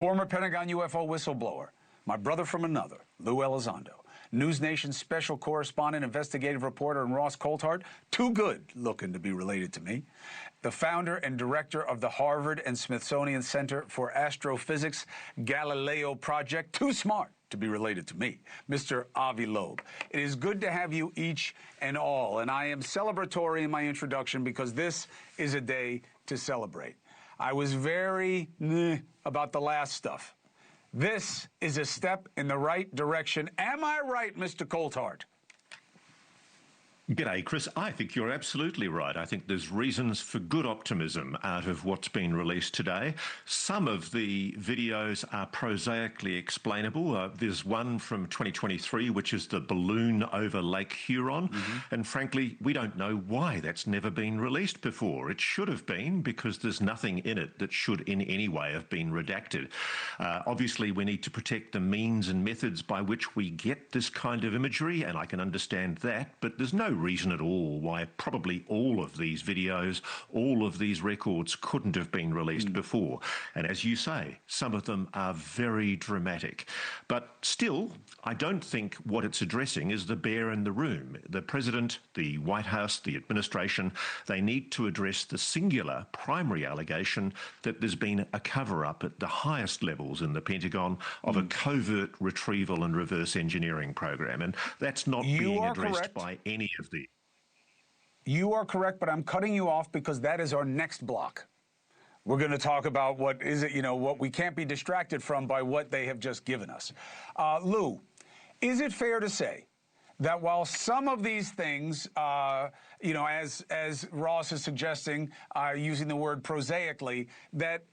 Former Pentagon UFO whistleblower, my brother from another, Luis Elizondo, NewsNation special correspondent, investigative reporter, and Ross Coulthart, too good looking to be related to me, the founder and director of the Harvard and Smithsonian Center for Astrophysics Galileo Project, too smart to be related to me, Mr. Avi Loeb. It is good to have you each and all, and I am celebratory in my introduction because this is a day to celebrate. I was very about the last stuff. This is a step in the right direction. Am I right, Mr. Coulthart? G'day, Chris. I think you're absolutely right. I think there's reasons for good optimism out of what's been released today. Some of the videos are prosaically explainable. There's one from 2023, which is the balloon over Lake Huron. And frankly, we don't know why that's never been released before. It should have been, because there's nothing in it that should in any way have been redacted. Obviously, we need to protect the means and methods by which we get this kind of imagery, and I can understand that, but there's no reason at all why probably all of these videos, all of these records couldn't have been released before. And as you say, some of them are very dramatic. But still, I don't think what it's addressing is the bear in the room. The president, the White House, the administration, they need to address the singular primary allegation that there's been a cover-up at the highest levels in the Pentagon of a covert retrieval and reverse engineering program. And that's not being addressed by any of the... You are correct, but I'm cutting you off because that is our next block. We're going to talk about what is it, what we can't be distracted from by what they have just given us. Lou, is it fair to say that while some of these things, as Ross is suggesting, using the word prosaically, that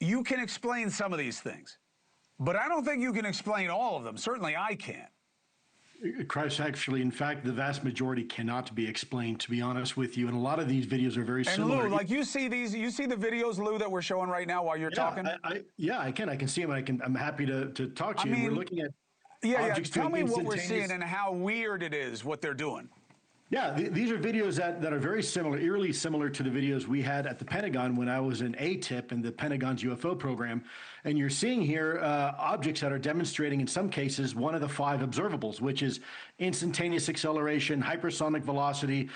you can explain some of these things, but I don't think you can explain all of them. Certainly I can't. Chris, actually, in fact, the vast majority cannot be explained, to be honest with you. And a lot of these videos are very similar. And Lou, like you see the videos, Lou, that we're showing right now while you're talking? I can see them. I'm happy to talk to you. We're looking at objects. Tell me what we're seeing and how weird it is, what they're doing. Yeah, these are videos that are very similar, eerily similar to the videos we had at the Pentagon when I was an ATIP in the Pentagon's UFO program. And you're seeing here objects that are demonstrating, in some cases, one of the 5 observables, which is instantaneous acceleration, hypersonic velocity,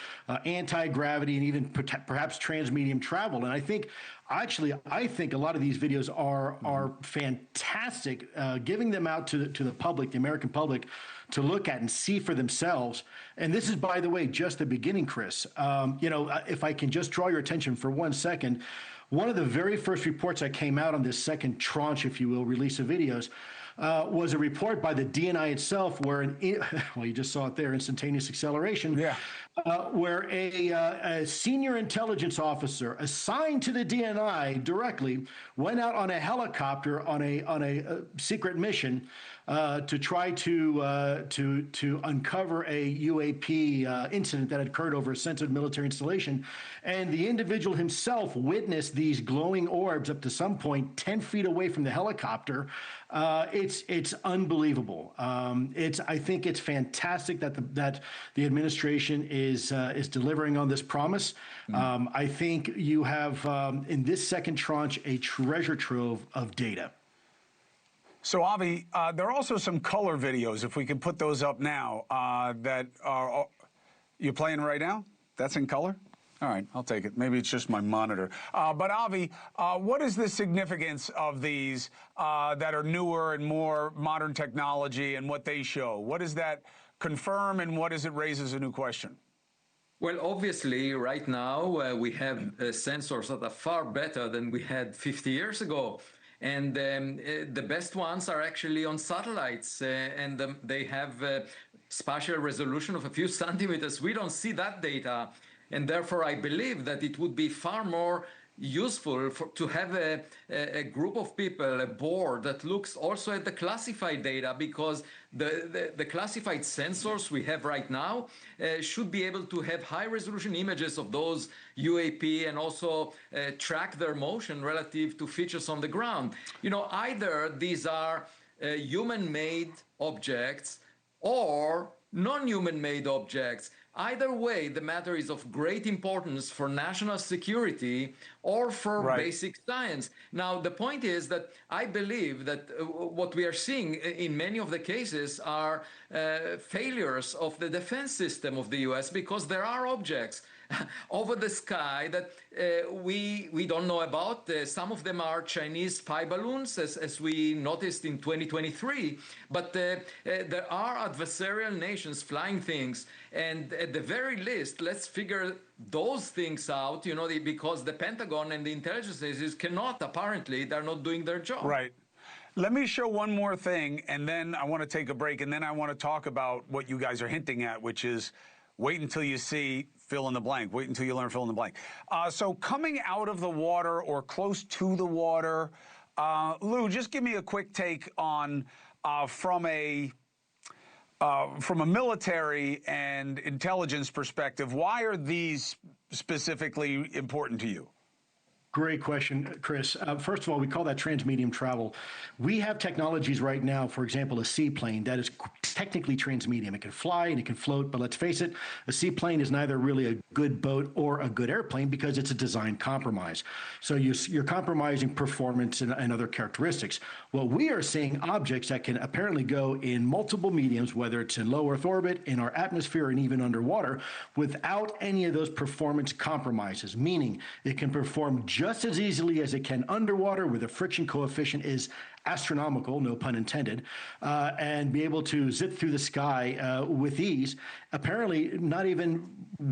anti-gravity, and even perhaps transmedium travel. And I think a lot of these videos are fantastic, giving them out to the public, the American public, to look at and see for themselves. And this is, by the way, just the beginning, Chris. If I can just draw your attention for 1 second, one of the very first reports that came out on this second tranche, if you will, release of videos, was a report by the DNI itself where, you just saw it there, instantaneous acceleration, where a senior intelligence officer assigned to the DNI directly went out on a helicopter on a secret mission to try to uncover a UAP incident that had occurred over a sensitive military installation. And the individual himself witnessed these glowing orbs up to some point 10 feet away from the helicopter. It's unbelievable. I think it's fantastic that the administration is delivering on this promise. I think you have in this second tranche a treasure trove of data. So, Avi, there are also some color videos, if we can put those up now, that are... You're playing right now? That's in color? All right, I'll take it. Maybe it's just my monitor. But, Avi, what is the significance of these that are newer and more modern technology and what they show? What does that confirm, and what does it raise as a new question? Well, obviously, right now, we have sensors that are far better than we had 50 years ago. And the best ones are actually on satellites, and they have spatial resolution of a few centimeters. We don't see that data, and therefore I believe that it would be far more useful to have a group of people, a board that looks also at the classified data, because the classified sensors we have right now should be able to have high resolution images of those UAP and also track their motion relative to features on the ground. Either these are human-made objects or non-human made objects. Either way, the matter is of great importance for national security or for basic science. Now, the point is that I believe that what we are seeing in many of the cases are failures of the defense system of the US, because there are objects over the sky that we don't know about. Some of them are Chinese spy balloons, as we noticed in 2023. But there are adversarial nations flying things. And at the very least, let's figure those things out, because the Pentagon and the intelligence agencies cannot, apparently, they're not doing their job. Right. Let me show one more thing, and then I want to take a break, and then I want to talk about what you guys are hinting at, which is wait until you see fill in the blank. Wait until you learn fill in the blank. So coming out of the water or close to the water, Lou, just give me a quick take on from a military and intelligence perspective, why are these specifically important to you? Great question, Chris. First of all, we call that transmedium travel. We have technologies right now, for example, a seaplane that is technically transmedium. It can fly and it can float, but let's face it, a seaplane is neither really a good boat or a good airplane because it's a design compromise. So you're compromising performance and other characteristics. Well, we are seeing objects that can apparently go in multiple mediums, whether it's in low Earth orbit, in our atmosphere, and even underwater, without any of those performance compromises, meaning it can perform just as easily as it can underwater, where the friction coefficient is astronomical, no pun intended, and be able to zip through the sky with ease, apparently not even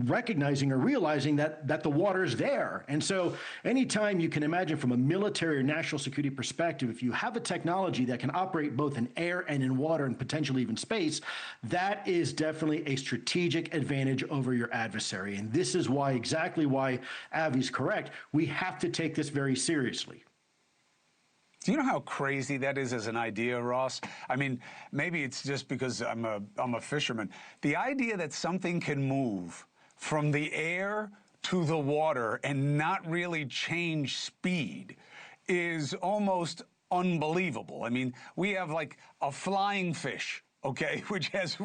recognizing or realizing that the water is there. And so anytime you can imagine from a military or national security perspective, if you have a technology that can operate both in air and in water and potentially even space, that is definitely a strategic advantage over your adversary. And this is exactly why Avi's correct. We have to take this very seriously. Do you know how crazy that is as an idea, Ross? I mean, maybe it's just because I'm a fisherman. The idea that something can move from the air to the water and not really change speed is almost unbelievable. I mean, we have like a flying fish, okay, which has,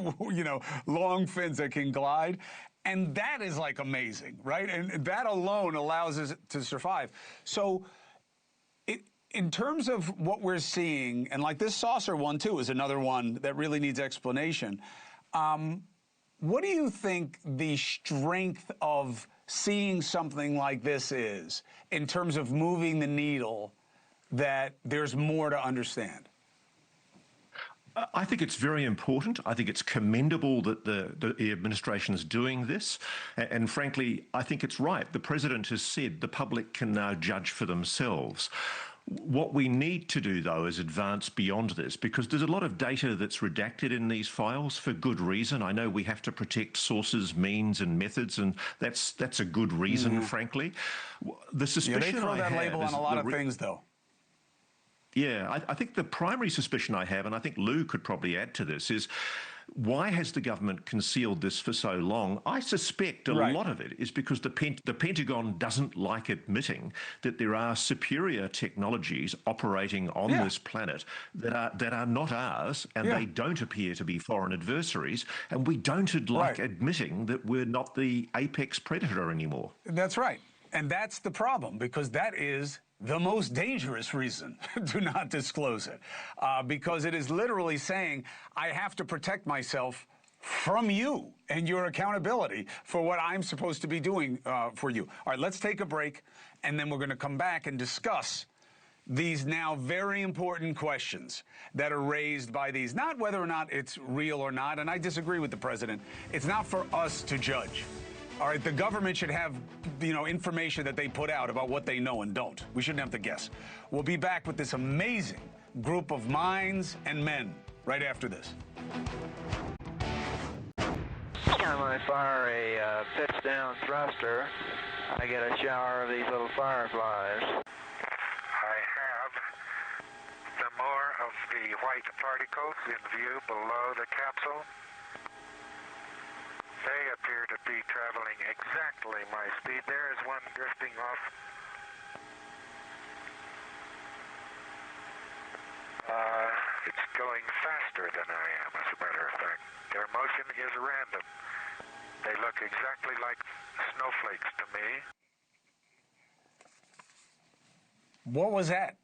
long fins that can glide. And that is like amazing, right? And that alone allows us to survive. So in terms of what we're seeing, and like this saucer one too is another one that really needs explanation. What do you think the strength of seeing something like this is in terms of moving the needle, that there's more to understand? I think it's very important. I think it's commendable that the administration is doing this. And frankly, I think it's right. The president has said the public can now judge for themselves. What we need to do, though, is advance beyond this, because there's a lot of data that's redacted in these files for good reason. I know we have to protect sources, means, and methods, and that's a good reason, frankly. The suspicion they throw that label on a lot of things, though. Yeah, I think the primary suspicion I have, and I think Lou could probably add to this, is why has the government concealed this for so long? I suspect a lot of it is because the Pentagon doesn't like admitting that there are superior technologies operating on this planet that are not ours, and they don't appear to be foreign adversaries, and we don't like admitting that we're not the apex predator anymore. That's right. And that's the problem, because that is the most dangerous reason to not disclose it, because it is literally saying, I have to protect myself from you and your accountability for what I'm supposed to be doing for you. All right, let's take a break, and then we're going to come back and discuss these now very important questions that are raised by these, not whether or not it's real or not, and I disagree with the president. It's not for us to judge. All right, the government should have, information that they put out about what they know and don't. We shouldn't have to guess. We'll be back with this amazing group of minds and men right after this. Time I fire a pitch-down thruster, I get a shower of these little fireflies. I have the more of the white particles in view below the capsule. They appear to be traveling exactly my speed. There is one drifting off. It's going faster than I am, as a matter of fact. Their motion is random. They look exactly like snowflakes to me. What was that?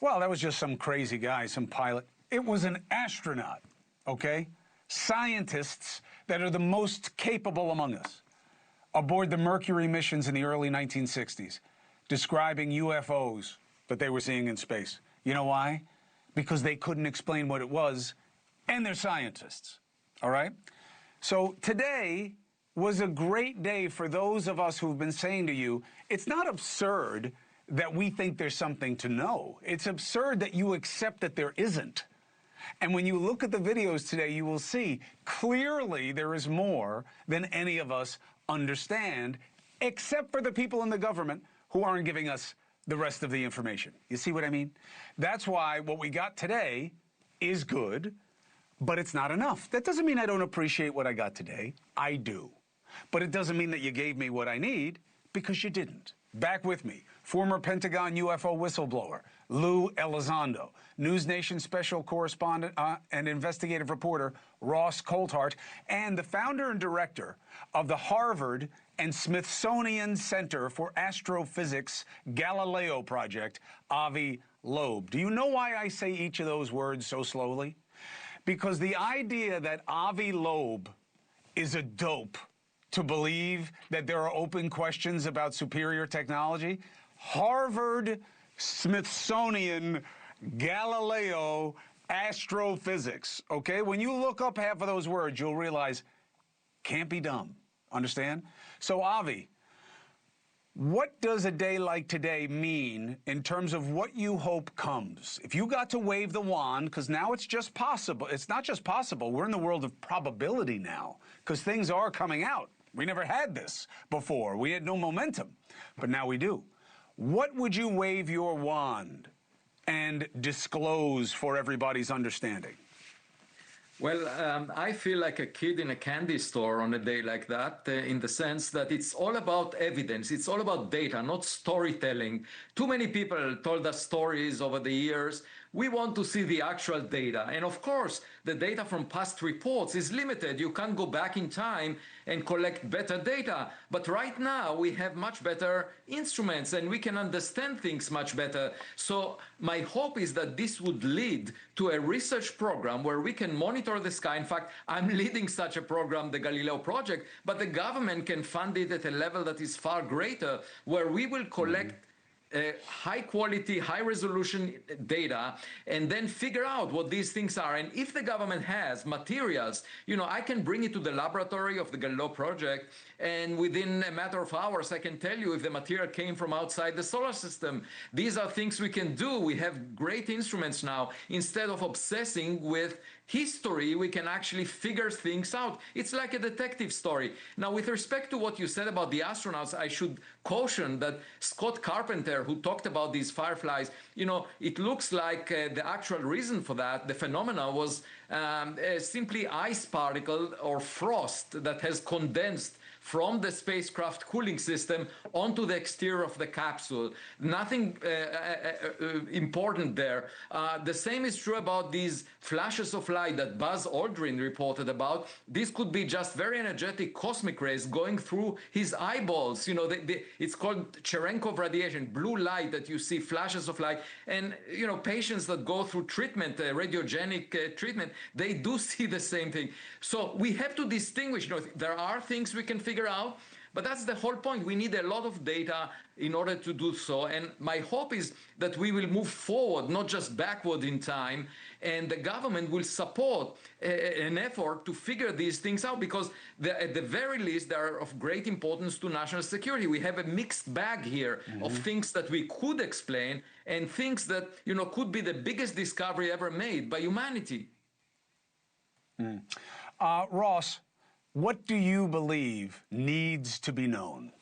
Well, that was just some crazy guy, some pilot. It was an astronaut, okay? Scientists that are the most capable among us aboard the Mercury missions in the early 1960s, describing UFOs that they were seeing in space. You know why? Because they couldn't explain what it was, and they're scientists, all right? So today was a great day for those of us who've been saying to you, it's not absurd that we think there's something to know. It's absurd that you accept that there isn't. And when you look at the videos today, you will see clearly there is more than any of us understand, except for the people in the government who aren't giving us the rest of the information. You see what I mean? That's why what we got today is good, but it's not enough. That doesn't mean I don't appreciate what I got today. I do. But it doesn't mean that you gave me what I need, because you didn't. Back with me, former Pentagon UFO whistleblower, Luis Elizondo, NewsNation special correspondent and investigative reporter, Ross Coulthart, and the founder and director of the Harvard and Smithsonian Center for Astrophysics Galileo Project, Avi Loeb. Do you know why I say each of those words so slowly? Because the idea that Avi Loeb is a dope to believe that there are open questions about superior technology, Harvard, Smithsonian, Galileo, astrophysics, okay? When you look up half of those words, you'll realize, can't be dumb, understand? So, Avi, what does a day like today mean in terms of what you hope comes? If you got to wave the wand, because now it's just possible, it's not just possible, we're in the world of probability now, because things are coming out. We never had this before. We had no momentum, but now we do. What would you wave your wand and disclose for everybody's understanding? Well, I feel like a kid in a candy store on a day like that, in the sense that it's all about evidence. It's all about data, not storytelling. Too many people told us stories over the years. We want to see the actual data. And of course, the data from past reports is limited. You can't go back in time and collect better data. But right now, we have much better instruments and we can understand things much better. So my hope is that this would lead to a research program where we can monitor the sky. In fact, I'm leading such a program, the Galileo Project, but the government can fund it at a level that is far greater, where we will collect high quality, high resolution data and then figure out what these things are. And if the government has materials, you know, I can bring it to the laboratory of the Galileo Project, and within a matter of hours, I can tell you if the material came from outside the solar system. These are things we can do. We have great instruments now. Instead of obsessing with history, we can actually figure things out. It's like a detective story. Now, with respect to what you said about the astronauts, I should caution that Scott Carpenter, who talked about these fireflies, you know, it looks like the actual reason for that, the phenomena, was simply ice particle or frost that has condensed from the spacecraft cooling system onto the exterior of the capsule. Nothing important there. The same is true about these flashes of light that Buzz Aldrin reported about. This could be just very energetic cosmic rays going through his eyeballs. You know, it's called Cherenkov radiation, blue light that you see, flashes of light. And, you know, patients that go through treatment, radiogenic treatment, they do see the same thing. So we have to distinguish. You know, there are things we can figure out, but that's the whole point. We need a lot of data in order to do so. And my hope is that we will move forward, not just backward in time, and the government will support an effort to figure these things out, because at the very least, they are of great importance to national security. We have a mixed bag here of things that we could explain and things that, you know, could be the biggest discovery ever made by humanity. Ross, what do you believe needs to be known?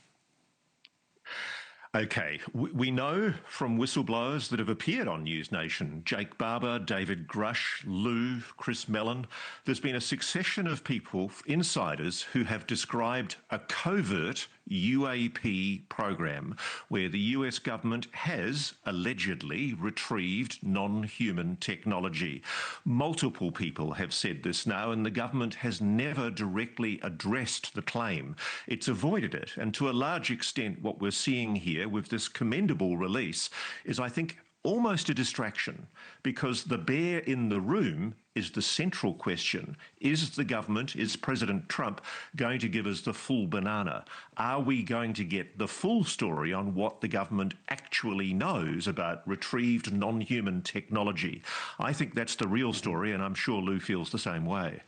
Okay, we know from whistleblowers that have appeared on NewsNation, Jake Barber, David Grush, Lou, Chris Mellon, there's been a succession of people, insiders, who have described a covert UAP program, where the US government has allegedly retrieved non-human technology. Multiple people have said this now, and the government has never directly addressed the claim. It's avoided it, and to a large extent what we're seeing here with this commendable release is, I think, almost a distraction, because the bear in the room is the central question. Is the government, is President Trump going to give us the full banana? Are we going to get the full story on what the government actually knows about retrieved non-human technology? I think that's the real story, and I'm sure Lou feels the same way.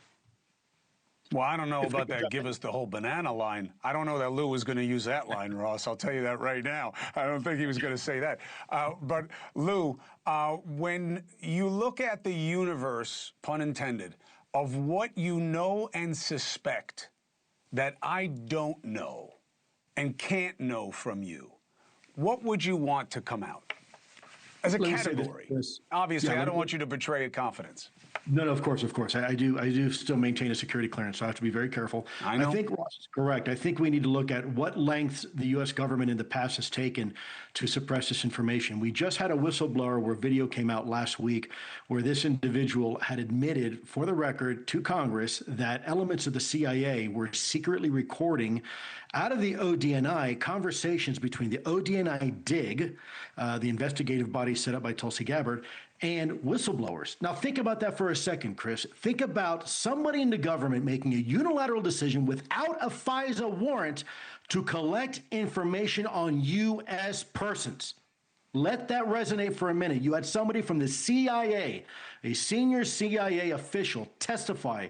Well, I don't know about that give us the whole banana line. I don't know that Lou was going to use that line, Ross. I'll tell you that right now. I don't think he was going to say that. But Lou, when you look at the universe, pun intended, of what you know and suspect that I don't know and can't know from you, what would you want to come out as a category? Obviously, I don't want you to betray a confidence. No, of course. I do still maintain a security clearance, so I have to be very careful. I know. I think Ross is correct. I think we need to look at what lengths the U.S. government in the past has taken to suppress this information. We just had a whistleblower where video came out last week where this individual had admitted, for the record, to Congress that elements of the CIA were secretly recording out of the ODNI conversations between the ODNI DIG, the investigative body set up by Tulsi Gabbard, and whistleblowers. Now, think about that for a second, Chris. Think about somebody in the government making a unilateral decision without a FISA warrant to collect information on U.S. persons. Let that resonate for a minute. You had somebody from the CIA, a senior CIA official, testify,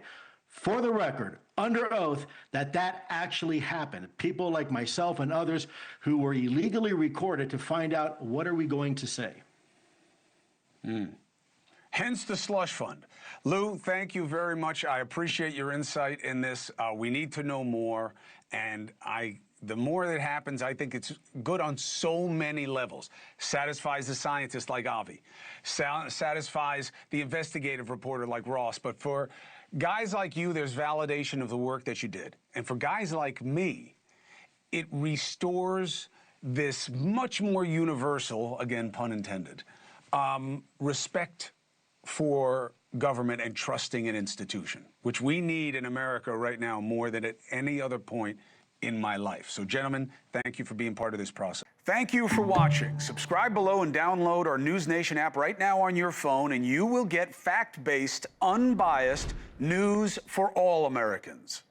for the record, under oath, that actually happened. People like myself and others who were illegally recorded to find out, what are we going to say? Hence the slush fund. Lou, thank you very much. I appreciate your insight in this. We need to know more, and the more that happens, I think it's good on so many levels. Satisfies the scientist like Avi, satisfies the investigative reporter like Ross, but for guys like you, there's validation of the work that you did. And for guys like me, it restores this much more universal, again, pun intended, respect for government and trusting an institution, which we need in America right now more than at any other point in my life. So, gentlemen, thank you for being part of this process. Thank you for watching. Subscribe below and download our NewsNation app right now on your phone, and you will get fact-based, unbiased news for all Americans.